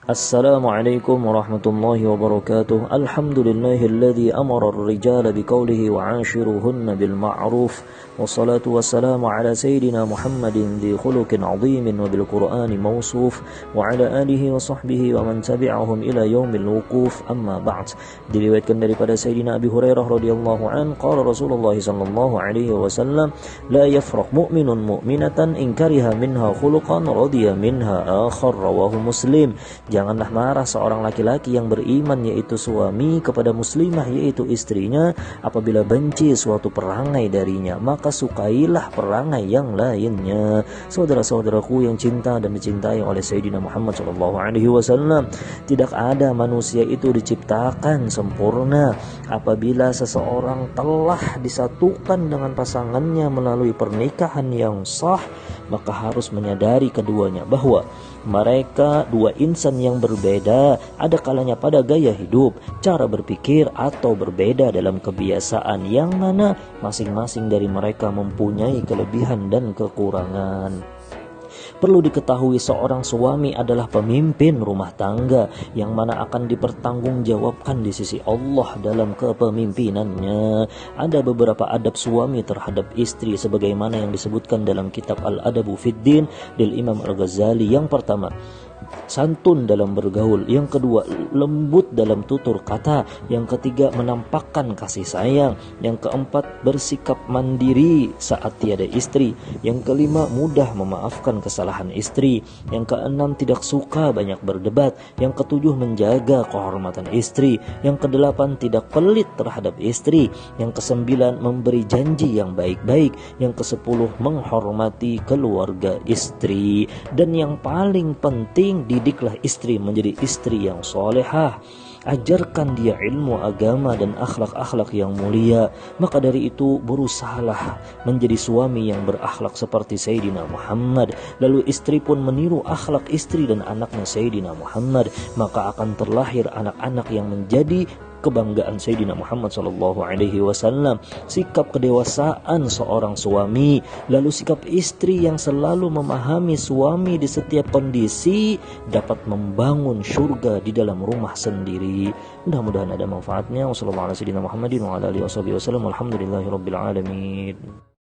Assalamualaikum warahmatullahi wabarakatuh. Alhamdulillahilladzi amara ar-rijala biqaulihi wa 'ashiruhunna bil ma'ruf. Wassalatu wassalamu ala sayyidina Muhammadin dzi khuluqin 'azimin wa bil Qur'ani mawsuf wa ala alihi wa sahbihi wa man tabi'ahum ila yaumil wuquf. Amma ba'd. Diriwayatkan daripada Sayyidina Abi Hurairah radhiyallahu an qala Rasulullah sallallahu alaihi wasallam la yafraq mu'minun mu'minatan in kariha minha khuluqan radiya minha akhar. Rawahu Muslim. Janganlah marah seorang laki-laki yang beriman yaitu suami kepada muslimah yaitu istrinya apabila benci suatu perangai darinya, maka sukailah perangai yang lainnya. Saudara-saudaraku yang cinta dan dicintai oleh Sayyidina Muhammad SAW, tidak ada manusia itu diciptakan sempurna. Apabila seseorang telah disatukan dengan pasangannya melalui pernikahan yang sah, maka harus menyadari keduanya bahwa mereka dua insan yang berbeda, ada kalanya pada gaya hidup, cara berpikir atau berbeda dalam kebiasaan, yang mana masing-masing dari mereka mempunyai kelebihan dan kekurangan. Perlu diketahui seorang suami adalah pemimpin rumah tangga yang mana akan dipertanggungjawabkan di sisi Allah dalam kepemimpinannya. Ada beberapa adab suami terhadap istri sebagaimana yang disebutkan dalam kitab Al-Adabu Fid Din dari Imam Al-Ghazali. Yang pertama, santun dalam bergaul. Yang kedua, lembut dalam tutur kata. Yang ketiga, menampakkan kasih sayang. Yang keempat, bersikap mandiri saat tiada istri. Yang kelima, mudah memaafkan kesalahan istri. Yang keenam, tidak suka banyak berdebat. Yang ketujuh, menjaga kehormatan istri. Yang kedelapan, tidak pelit terhadap istri. Yang kesembilan, memberi janji yang baik-baik. Yang kesepuluh, menghormati keluarga istri. Dan yang paling penting, didiklah istri menjadi istri yang solehah. Ajarkan dia ilmu agama dan akhlak-akhlak yang mulia. Maka dari itu berusahalah menjadi suami yang berakhlak seperti Sayyidina Muhammad. Lalu istri pun meniru akhlak istri dan anaknya Sayyidina Muhammad. Maka akan terlahir anak-anak yang menjadi kebanggaan Sayyidina Muhammad SAW. Sikap kedewasaan seorang suami, lalu sikap istri yang selalu memahami suami di setiap kondisi dapat membangun surga di dalam rumah sendiri. Mudah-mudahan ada manfaatnya. Wassalamualaikum warahmatullahi wabarakatuh. Alhamdulillahirabbil alamin.